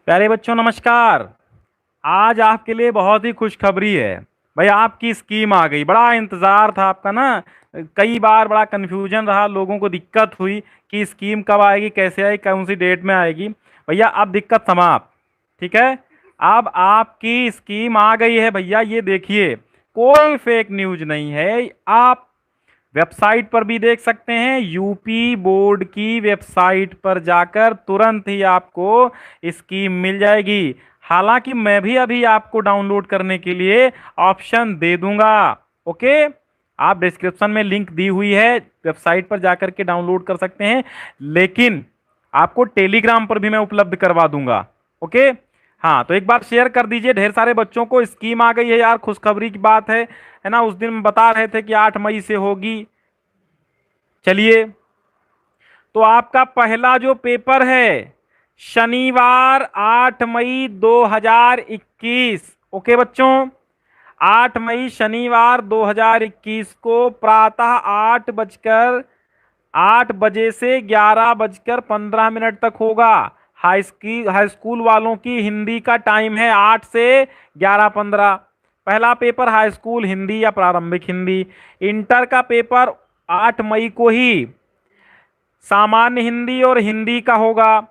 प्यारे बच्चों नमस्कार। आज आपके लिए बहुत ही खुशखबरी है। भाई आपकी स्कीम आ गई, बड़ा इंतजार था आपका ना। कई बार बड़ा कंफ्यूजन रहा, लोगों को दिक्कत हुई कि स्कीम कब आएगी, कैसे आएगी, कौन सी डेट में आएगी। भैया अब दिक्कत समाप्त। ठीक है, अब आपकी स्कीम आ गई है भैया। ये देखिए, कोई फेक न्यूज नहीं है। आप वेबसाइट पर भी देख सकते हैं, यूपी बोर्ड की वेबसाइट पर जाकर तुरंत ही आपको स्कीम मिल जाएगी। हालांकि मैं भी अभी आपको डाउनलोड करने के लिए ऑप्शन दे दूंगा। ओके, आप डिस्क्रिप्शन में लिंक दी हुई है, वेबसाइट पर जाकर के डाउनलोड कर सकते हैं। लेकिन आपको टेलीग्राम पर भी मैं उपलब्ध करवा दूंगा। ओके, हाँ तो एक बार शेयर कर दीजिए ढेर सारे बच्चों को। स्कीम आ गई है यार, खुशखबरी की बात है ना। उस दिन बता रहे थे कि 8 मई से होगी। चलिए, तो आपका पहला जो पेपर है शनिवार 8 मई 2021। ओके बच्चों, 8 मई शनिवार 2021 को प्रातः 8 बजे से 11 बजकर 15 मिनट तक होगा। हाई स्कूल वालों की हिंदी का टाइम है 8 से 11:15। पहला पेपर हाई स्कूल हिंदी या प्रारंभिक हिंदी। इंटर का पेपर 8 मई को ही सामान्य हिंदी और हिंदी का होगा।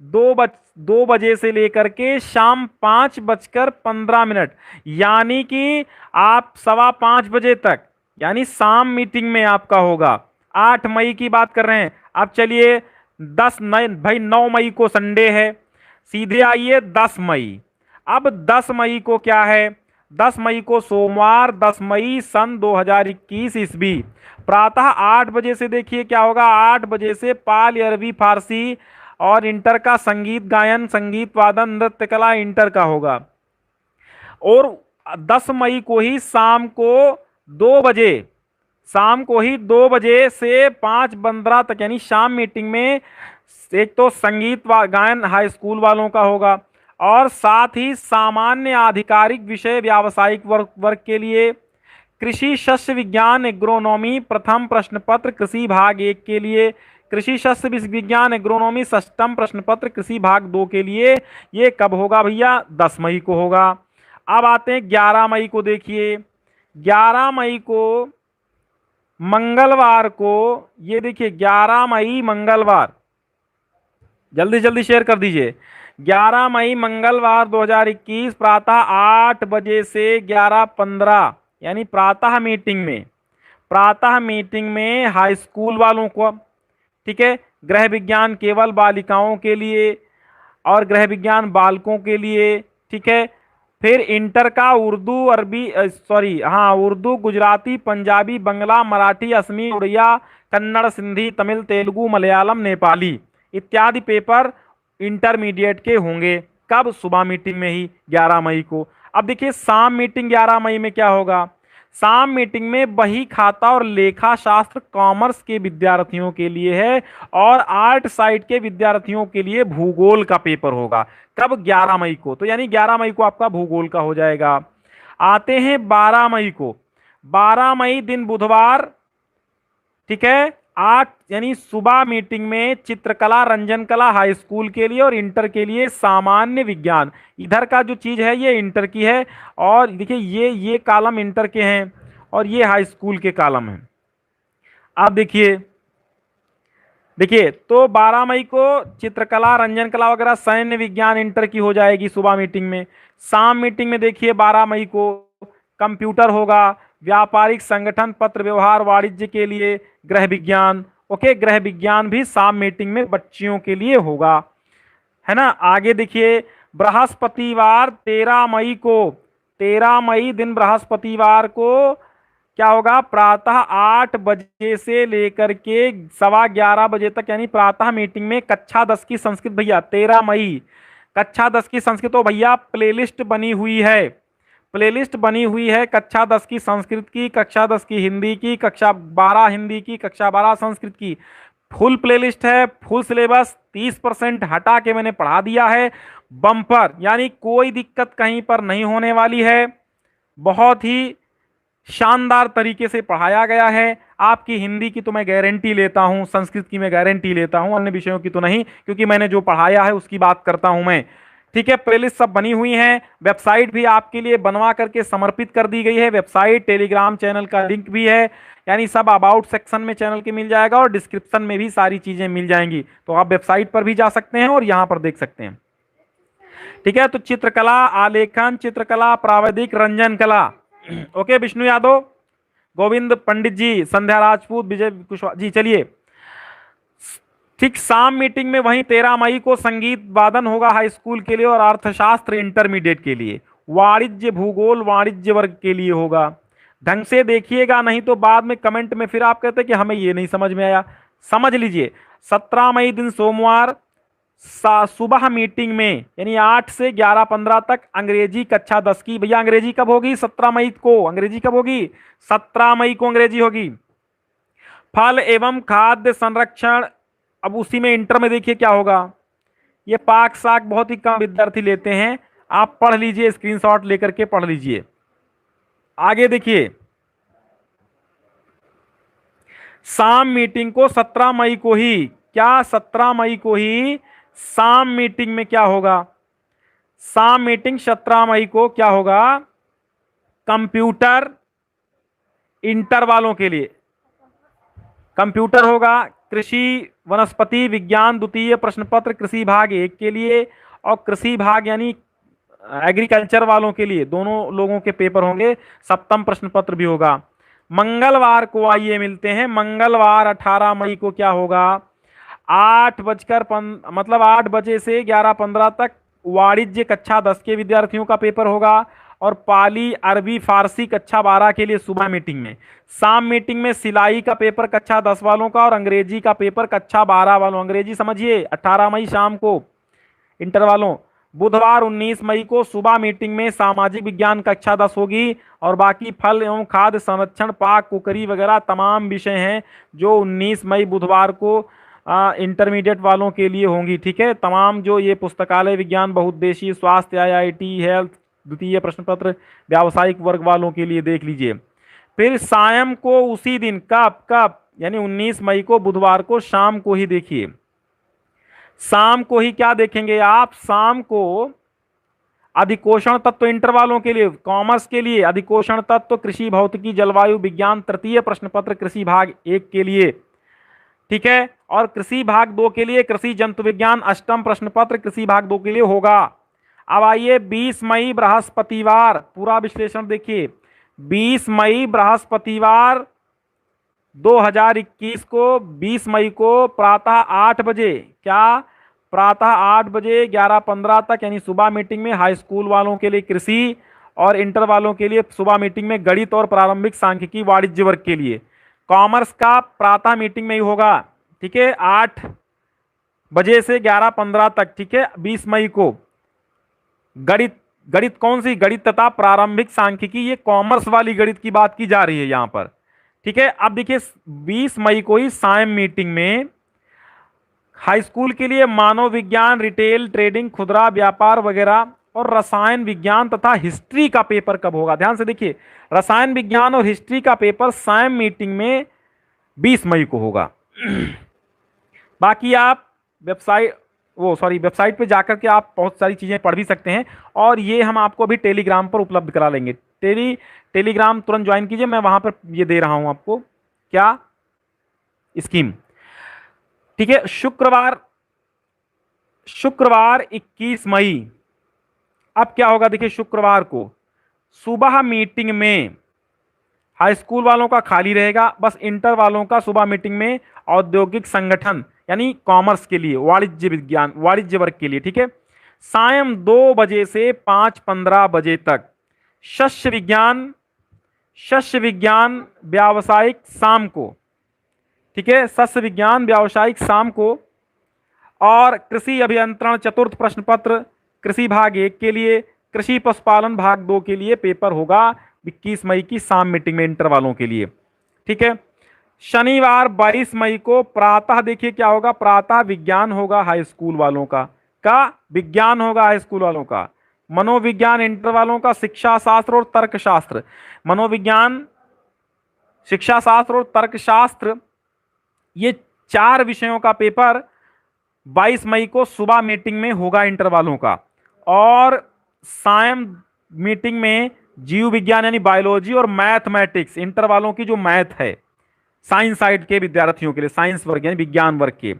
2 बजे से लेकर के शाम 5 बजकर 15 मिनट, यानी कि आप 4:15 बजे तक, यानी शाम मीटिंग में आपका होगा। 8 मई की बात कर रहे हैं। अब चलिए 10 मई, भाई 9 मई को संडे है, सीधे आइए 10 मई। अब 10 मई को क्या है? 10 मई को सोमवार, 10 मई सन 2021 ईस्वी, प्रातः 8 बजे से देखिए क्या होगा। 8 बजे से पाली अरबी फारसी और इंटर का संगीत गायन, संगीत वादन, नृत्य कला इंटर का होगा। और 10 मई को ही शाम को 2 बजे, शाम को ही 2 बजे से 5:15 तक, यानी शाम मीटिंग में एक तो संगीत गायन हाई स्कूल वालों का होगा, और साथ ही सामान्य आधिकारिक विषय व्यावसायिक वर्ग के लिए, कृषि शस्य विज्ञान एग्रोनॉमी प्रथम प्रश्न पत्र कृषि भाग 1 के लिए, कृषि शस्य विज्ञान एग्रोनॉमी षष्टम प्रश्न पत्र कृषि भाग 2 के लिए। ये कब होगा भैया? 10 मई को होगा। अब आते हैं 11 मई को। देखिए 11 मई को मंगलवार को, ये देखिए 11 मई मंगलवार, जल्दी जल्दी शेयर कर दीजिए। 11 मई मंगलवार 2021 प्रातः 8 बजे से 11:15, यानी प्रातः मीटिंग में, प्रातः मीटिंग में हाई स्कूल वालों को, ठीक है, गृह विज्ञान केवल बालिकाओं के लिए और गृह विज्ञान बालकों के लिए, ठीक है। फिर इंटर का उर्दू अरबी, सॉरी हाँ, उर्दू, गुजराती, पंजाबी, बंगला, मराठी, असमी, उड़िया, कन्नड़, सिंधी, तमिल, तेलुगु, मलयालम, नेपाली इत्यादि पेपर इंटरमीडिएट के होंगे। कब? सुबह मीटिंग में ही 11 मई को। अब देखिए शाम मीटिंग 11 मई में क्या होगा। शाम मीटिंग में बही खाता और लेखा शास्त्र कॉमर्स के विद्यार्थियों के लिए है, और आर्ट साइड के विद्यार्थियों के लिए भूगोल का पेपर होगा। कब? 11 मई को। तो यानी 11 मई को आपका भूगोल का हो जाएगा। आते हैं 12 मई को। 12 मई दिन बुधवार, ठीक है, 8 यानी सुबह मीटिंग में चित्रकला रंजन कला हाई स्कूल के लिए और इंटर के लिए सामान्य विज्ञान। इधर का जो चीज है ये इंटर की है, और देखिए ये कॉलम इंटर के हैं और ये हाई स्कूल के कॉलम हैं। आप देखिए, देखिए तो 12 मई को चित्रकला रंजन कला वगैरह सैन्य विज्ञान इंटर की हो जाएगी सुबह मीटिंग में। शाम मीटिंग में देखिए 12 मई को कंप्यूटर होगा, व्यापारिक संगठन पत्र व्यवहार वाणिज्य के लिए गृह विज्ञान। ओके, गृह विज्ञान भी शाम मीटिंग में बच्चियों के लिए होगा, है ना। आगे देखिए बृहस्पतिवार 13 मई को, 13 मई दिन बृहस्पतिवार को क्या होगा। प्रातः 8 बजे से लेकर के 11:15 बजे तक, यानी प्रातः मीटिंग में कक्षा 10 की संस्कृत भैया। 13 मई कक्षा 10 की संस्कृत, तो भैया प्लेलिस्ट बनी हुई है, प्लेलिस्ट बनी हुई है कक्षा 10 की संस्कृत की, कक्षा 10 की हिंदी की, कक्षा 12 हिंदी की, कक्षा 12 संस्कृत की। फुल प्लेलिस्ट है, फुल सिलेबस 30% हटा के मैंने पढ़ा दिया है। बम्पर, यानी कोई दिक्कत कहीं पर नहीं होने वाली है। बहुत ही शानदार तरीके से पढ़ाया गया है। आपकी हिंदी की तो मैं गारंटी लेता हूं, संस्कृत की मैं गारंटी लेता हूं, अन्य विषयों की तो नहीं, क्योंकि मैंने जो पढ़ाया है उसकी बात करता हूं मैं। ठीक है, प्लेलिस्ट सब बनी हुई है, वेबसाइट भी आपके लिए बनवा करके समर्पित कर दी गई है, वेबसाइट, टेलीग्राम चैनल का लिंक भी है, यानी सब अबाउट सेक्शन में चैनल के मिल जाएगा और डिस्क्रिप्शन में भी सारी चीजें मिल जाएंगी, तो आप वेबसाइट पर भी जा सकते हैं और यहां पर देख सकते हैं। ठीक है, तो चित्रकला, आलेखन, चित्रकला, प्राविधिक, रंजन कला। ओके, विष्णु यादव, गोविंद पंडित जी, संध्या राजपूत, विजय कुशवाहा जी। चलिए, ठीक, शाम मीटिंग में वहीं 13 मई को संगीत वादन होगा हाई स्कूल के लिए और अर्थशास्त्र इंटरमीडिएट के लिए, वाणिज्य भूगोल वाणिज्य वर्ग के लिए होगा। ढंग से देखिएगा, नहीं तो बाद में कमेंट में फिर आप कहते हैं कि हमें ये नहीं समझ में आया। समझ लीजिए, 17 मई दिन सोमवार सुबह मीटिंग में, यानी 8 से 11:15 तक अंग्रेजी कक्षा 10 की। भैया अंग्रेजी कब होगी? 17 मई को। अंग्रेजी कब होगी? 17 मई को अंग्रेजी होगी। फल एवं खाद्य संरक्षण, अब उसी में इंटर में देखिए क्या होगा। ये पाक साक बहुत ही कम विद्यार्थी लेते हैं, आप पढ़ लीजिए, स्क्रीनशॉट लेकर के पढ़ लीजिए। आगे देखिए, शाम मीटिंग को 17 मई को ही, क्या 17 मई को ही शाम मीटिंग में क्या होगा? शाम मीटिंग 17 मई को क्या होगा? कंप्यूटर इंटर वालों के लिए कंप्यूटर होगा, कृषि वनस्पति विज्ञान द्वितीय प्रश्न पत्र कृषि भाग 1 के लिए और कृषि भाग यानी एग्रीकल्चर वालों के लिए, दोनों लोगों के पेपर होंगे। सप्तम प्रश्न पत्र भी होगा। मंगलवार को आइए मिलते हैं, मंगलवार 18 मई को क्या होगा? 8 बजे से 11:15 तक वाणिज्य कक्षा 10 के विद्यार्थियों का पेपर होगा और पाली अरबी फारसी कक्षा 12 के लिए सुबह मीटिंग में। शाम मीटिंग में सिलाई का पेपर कक्षा 10 वालों का और अंग्रेजी का पेपर कक्षा 12 वालों। अंग्रेजी समझिए 18 मई शाम को इंटर वालों। बुधवार 19 मई को सुबह मीटिंग में सामाजिक विज्ञान कक्षा 10 होगी और बाकी फल एवं खाद्य संरक्षण, पाक कुकरी वगैरह तमाम विषय हैं जो 19 मई बुधवार को इंटरमीडिएट वालों के लिए होंगी। ठीक है, तमाम जो ये पुस्तकालय विज्ञान, बहुउद्देशीय, स्वास्थ्य, IIT, हेल्थ, द्वितीय प्रश्न पत्र, व्यावसायिक वर्ग वालों के लिए देख लीजिए। फिर सायं को उसी दिन, कब यानी 19 मई को बुधवार को शाम को ही देखिए, शाम को ही क्या देखेंगे आप? शाम को अधिकोषण तत्व इंटर वालों के लिए, कॉमर्स के लिए अधिकोषण तत्व, कृषि भौतिकी जलवायु विज्ञान तृतीय प्रश्न पत्र कृषि भाग 1 के लिए। ठीक है, और कृषि भाग 2 के लिए कृषि जंतु विज्ञान अष्टम प्रश्न पत्र कृषि भाग 2 के लिए होगा। अब आइए 20 मई बृहस्पतिवार, पूरा विश्लेषण देखिए। 20 मई बृहस्पतिवार 2021 को, 20 मई को प्रातः 8 बजे, क्या प्रातः 8 बजे 11:15 तक, यानी सुबह मीटिंग में हाई स्कूल वालों के लिए कृषि और इंटर वालों के लिए सुबह मीटिंग में गणित और प्रारंभिक सांख्यिकी वाणिज्य वर्ग के लिए। कॉमर्स का प्रातः मीटिंग में ही होगा। ठीक है, 8 बजे से 11:15 तक। ठीक है, 20 मई को गणित कौन सी? गणित तथा प्रारंभिक सांख्यिकी, ये कॉमर्स वाली गणित की बात की जा रही है यहां पर। ठीक है, अब देखिए 20 मई को ही सायं मीटिंग में हाई स्कूल के लिए मानव विज्ञान, रिटेल ट्रेडिंग, खुदरा व्यापार वगैरह और रसायन विज्ञान तथा हिस्ट्री का पेपर कब होगा? ध्यान से देखिए, रसायन विज्ञान और हिस्ट्री का पेपर सायं मीटिंग में 20 मई को होगा। बाकी आप वेबसाइट पे जाकर के आप बहुत सारी चीजें पढ़ भी सकते हैं और ये हम आपको अभी टेलीग्राम पर उपलब्ध करा लेंगे। टेलीग्राम तुरंत ज्वाइन कीजिए, मैं वहां पर ये दे रहा हूं आपको क्या स्कीम। ठीक है, शुक्रवार 21 मई, अब क्या होगा? देखिए शुक्रवार को सुबह मीटिंग में हाई स्कूल वालों का खाली रहेगा, बस इंटर वालों का सुबह मीटिंग में औद्योगिक संगठन यानी कॉमर्स के लिए, वाणिज्य विज्ञान वाणिज्य वर्ग के लिए। ठीक है, सायं 2 बजे से 5:15 बजे तक शस्य विज्ञान व्यावसायिक शाम को। ठीक है, शस्य विज्ञान व्यावसायिक शाम को और कृषि अभियंत्रण चतुर्थ प्रश्न पत्र कृषि भाग 1 के लिए, कृषि पशुपालन भाग 2 के लिए पेपर होगा 21 मई की शाम मीटिंग में इंटर वालों के लिए। ठीक है, शनिवार 22 मई को प्रातः देखिए क्या होगा? प्रातः विज्ञान होगा हाई स्कूल वालों का, विज्ञान होगा हाई स्कूल वालों का, मनोविज्ञान इंटर वालों का, शिक्षा शास्त्र और तर्कशास्त्र, मनोविज्ञान, शिक्षा शास्त्र और तर्कशास्त्र, ये 4 विषयों का पेपर 22 मई को सुबह मीटिंग में होगा इंटर वालों का। और सायं मीटिंग में जीव विज्ञान यानी बायोलॉजी और मैथमेटिक्स इंटर वालों की जो मैथ है साइंस साइड के विद्यार्थियों के लिए, साइंस वर्ग यानी विज्ञान वर्ग के।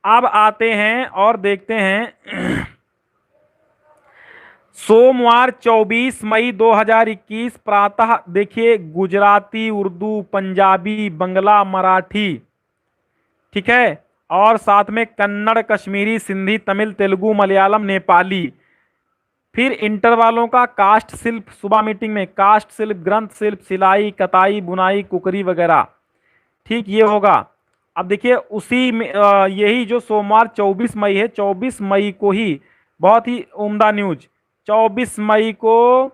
अब आते हैं और देखते हैं सोमवार 24 मई 2021 प्रातः, देखिए गुजराती, उर्दू, पंजाबी, बंगला, मराठी, ठीक है, और साथ में कन्नड़, कश्मीरी, सिंधी, तमिल, तेलुगु, मलयालम, नेपाली। फिर इंटर वालों का कास्ट शिल्प, सुबह मीटिंग में कास्ट शिल्प, ग्रंथ शिल्प, सिलाई, कताई, बुनाई, कुकरी वगैरह, ठीक, ये होगा। अब देखिए उसी में यही जो सोमवार 24 मई है, 24 मई को ही बहुत ही उम्दा न्यूज, 24 मई को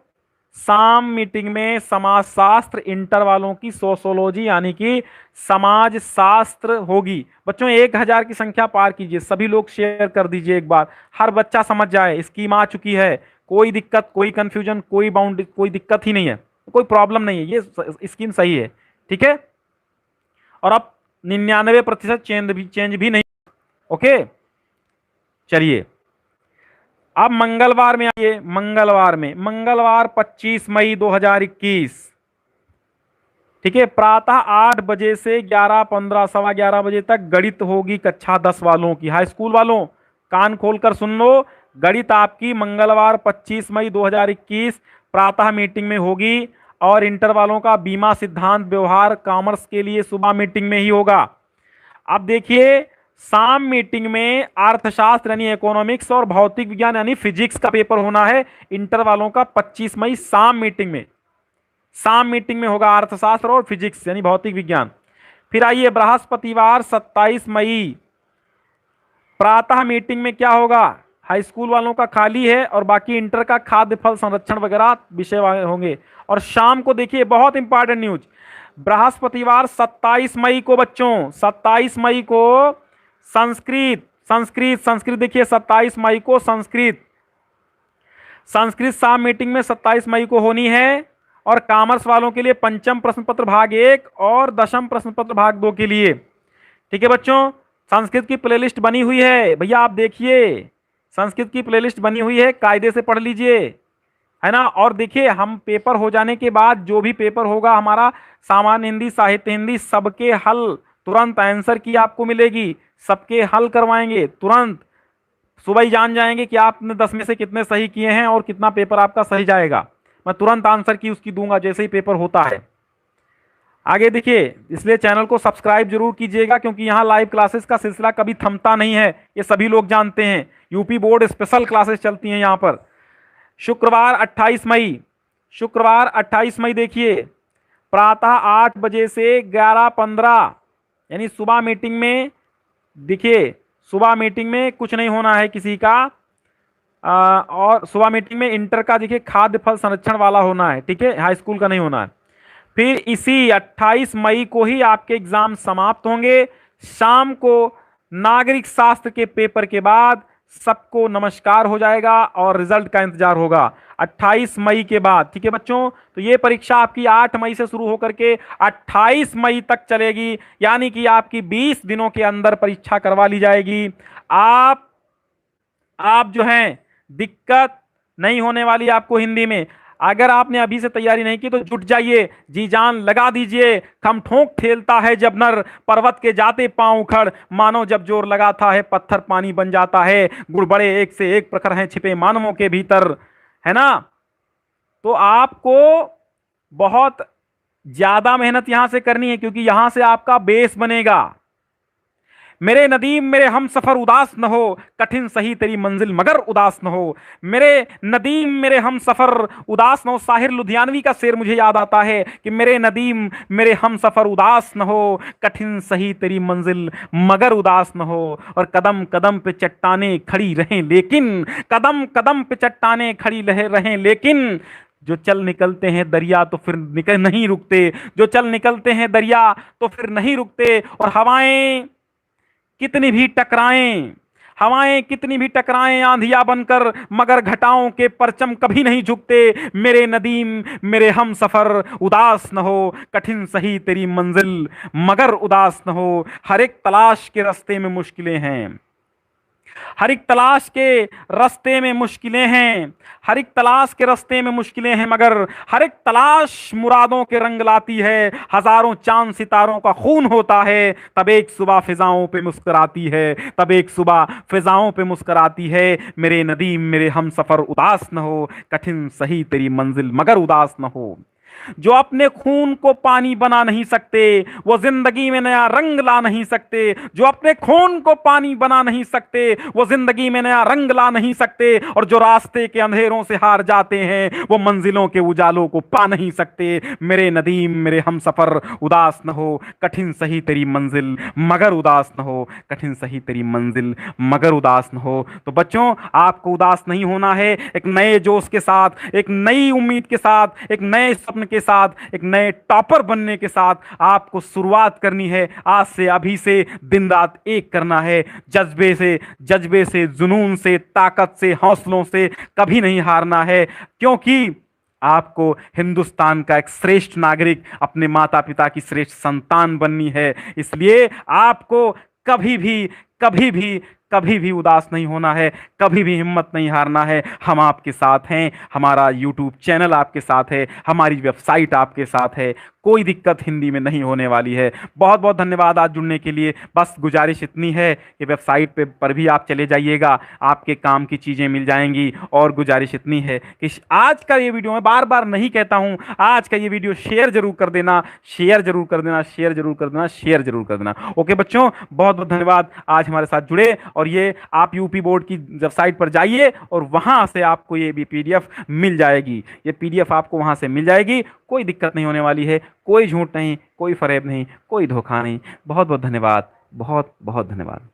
शाम मीटिंग में समाजशास्त्र इंटर वालों की सोशोलॉजी यानी कि समाज शास्त्र होगी। बच्चों 1000 की संख्या पार कीजिए, सभी लोग शेयर कर दीजिए एक बार, हर बच्चा समझ जाए, स्कीम आ चुकी है, कोई दिक्कत, कोई कंफ्यूजन, कोई बाउंड, कोई दिक्कत ही नहीं है, कोई प्रॉब्लम नहीं है, ये स्कीम सही है, ठीक है। और अब 99% चेंज भी नहीं। ओके, चलिए अब मंगलवार में आइए। मंगलवार 25 मई 2021, ठीक है, प्रातः 8 बजे से 11:15 सवा 11 बजे तक गणित होगी कक्षा 10 वालों की। हाई स्कूल वालों कान खोलकर सुन लो, गणित आपकी मंगलवार 25 मई 2021 प्रातः मीटिंग में होगी। और इंटर वालों का बीमा, सिद्धांत, व्यवहार, कॉमर्स के लिए सुबह मीटिंग में ही होगा। अब देखिए शाम मीटिंग में अर्थशास्त्र यानी इकोनॉमिक्स और भौतिक विज्ञान यानी फिजिक्स का पेपर होना है इंटर वालों का 25 मई शाम मीटिंग में होगा अर्थशास्त्र और फिजिक्स यानी भौतिक विज्ञान। फिर आइए बृहस्पतिवार 27 मई प्रातः मीटिंग में क्या होगा, हाई स्कूल वालों का खाली है और बाकी इंटर का खाद्य फल संरक्षण वगैरह विषय होंगे। और शाम को देखिए बहुत इंपॉर्टेंट न्यूज, बृहस्पतिवार 27 मई को बच्चों, 27 मई को संस्कृत देखिए 27 मई को संस्कृत शाम मीटिंग में 27 मई को होनी है। और कॉमर्स वालों के लिए पंचम प्रश्न पत्र भाग 1 और दशम प्रश्न पत्र भाग 2 के लिए, ठीक है बच्चों। संस्कृत की प्लेलिस्ट बनी हुई है भैया, आप देखिए संस्कृत की प्लेलिस्ट बनी हुई है, कायदे से पढ़ लीजिए, है ना। और देखिए हम पेपर हो जाने के बाद जो भी पेपर होगा हमारा सामान्य हिंदी, साहित्य हिंदी, सबके हल तुरंत आंसर की आपको मिलेगी, सबके हल करवाएंगे तुरंत, सुबह ही जान जाएंगे कि आपने 10 में से कितने सही किए हैं और कितना पेपर आपका सही जाएगा। मैं तुरंत आंसर की उसकी दूंगा जैसे ही पेपर होता है। आगे देखिए, इसलिए चैनल को सब्सक्राइब जरूर कीजिएगा क्योंकि यहाँ लाइव क्लासेस का सिलसिला कभी थमता नहीं है, ये सभी लोग जानते हैं। यूपी बोर्ड स्पेशल क्लासेस चलती हैं यहाँ पर। शुक्रवार 28 मई देखिए प्रातः 8 बजे से 11:15 यानी सुबह मीटिंग में, देखिए सुबह मीटिंग में कुछ नहीं होना है किसी का, और सुबह मीटिंग में इंटर का देखिए खाद्य फल संरक्षण वाला होना है, ठीक है, हाई स्कूल का नहीं होना है। फिर इसी 28 मई को ही आपके एग्जाम समाप्त होंगे। शाम को नागरिक शास्त्र के पेपर के बाद सबको नमस्कार हो जाएगा और रिजल्ट का इंतजार होगा 28 मई के बाद, ठीक है बच्चों। तो ये परीक्षा आपकी 8 मई से शुरू होकर के 28 मई तक चलेगी, यानी कि आपकी 20 दिनों के अंदर परीक्षा करवा ली जाएगी। आप जो हैं दिक्कत नहीं होने वाली आपको हिंदी में। अगर आपने अभी से तैयारी नहीं की तो जुट जाइए, जी जान लगा दीजिए। खम ठोंक ठेलता है जब नर, पर्वत के जाते पांव उखड़, मानो जब जोर लगाता है पत्थर पानी बन जाता है। गुड़ बड़े एक से एक प्रखर हैं छिपे मानवों के भीतर, है ना। तो आपको बहुत ज्यादा मेहनत यहां से करनी है क्योंकि यहां से आपका बेस बनेगा। मेरे नदीम मेरे हम सफर उदास न हो, कठिन सही तेरी मंजिल मगर उदास न हो। मेरे नदीम मेरे हम सफर उदास न हो, साहिर लुधियानवी का शेर मुझे याद आता है कि मेरे नदीम मेरे हम सफर उदास न हो, कठिन सही तेरी मंजिल मगर उदास न हो। और कदम कदम पे चट्टाने खड़ी रहें लेकिन, कदम कदम पे चट्टाने खड़ी रहें लेकिन, जो चल निकलते हैं दरिया तो फिर नहीं रुकते, जो चल निकलते हैं दरिया तो फिर नहीं रुकते। और हवाएं कितनी भी टकराएं आंधिया बनकर, मगर घटाओं के परचम कभी नहीं झुकते। मेरे नदीम मेरे हम सफर उदास न हो, कठिन सही तेरी मंजिल मगर उदास न हो। हर एक तलाश के रास्ते में मुश्किलें हैं, हर एक तलाश के रास्ते में मुश्किलें हैं, हर एक तलाश के रास्ते में मुश्किलें हैं, मगर हर एक तलाश मुरादों के रंग लाती है। हजारों चांद सितारों का खून होता है, तब एक सुबह फिजाओं पे मुस्कुराती है, तब एक सुबह फिजाओं पे मुस्कुराती है। मेरे नदीम मेरे हम सफर उदास न हो, कठिन सही तेरी मंजिल मगर उदास न हो। जो अपने खून को पानी बना नहीं सकते वो जिंदगी में नया रंग ला नहीं सकते, जो अपने खून को पानी बना नहीं सकते वो जिंदगी में नया रंग ला नहीं सकते, और जो रास्ते के अंधेरों से हार जाते हैं वो मंजिलों के उजालों को पा नहीं सकते। मेरे नदीम मेरे हम सफर उदास न हो, कठिन सही तेरी मंजिल मगर उदास न हो, कठिन सही तेरी मंजिल मगर उदास न हो। तो बच्चों, आपको उदास नहीं होना है। एक नए जोश के साथ, एक नई उम्मीद के साथ, एक नए सपने के साथ, एक नए टॉपर बनने के साथ आपको शुरुआत करनी है। आज से, अभी से दिन रात एक करना है। जज्बे से, जुनून से, ताकत से, हौसलों से कभी नहीं हारना है, क्योंकि आपको हिंदुस्तान का एक श्रेष्ठ नागरिक, अपने माता पिता की श्रेष्ठ संतान बननी है। इसलिए आपको कभी भी, कभी भी, कभी भी उदास नहीं होना है, कभी भी हिम्मत नहीं हारना है। हम आपके साथ हैं, हमारा यूट्यूब चैनल आपके साथ है, हमारी वेबसाइट आपके साथ है। कोई दिक्कत हिंदी में नहीं होने वाली है। बहुत बहुत धन्यवाद आज जुड़ने के लिए। बस गुजारिश इतनी है कि वेबसाइट पर भी आप चले जाइएगा, आपके काम की चीज़ें मिल जाएंगी। और गुजारिश इतनी है कि आज का ये वीडियो, मैं बार बार नहीं कहता हूँ, आज का ये वीडियो शेयर जरूर कर देना, शेयर जरूर कर देना, शेयर जरूर कर देना, शेयर जरूर कर देना। ओके बच्चों, बहुत बहुत धन्यवाद आज हमारे साथ जुड़े। और ये आप यूपी बोर्ड की वेबसाइट पर जाइए और वहां से आपको ये भी पीडीएफ मिल जाएगी, ये पीडीएफ आपको वहां से मिल जाएगी। कोई दिक्कत नहीं होने वाली है, कोई झूठ नहीं, कोई फरेब नहीं, कोई धोखा नहीं। बहुत बहुत धन्यवाद, बहुत बहुत धन्यवाद।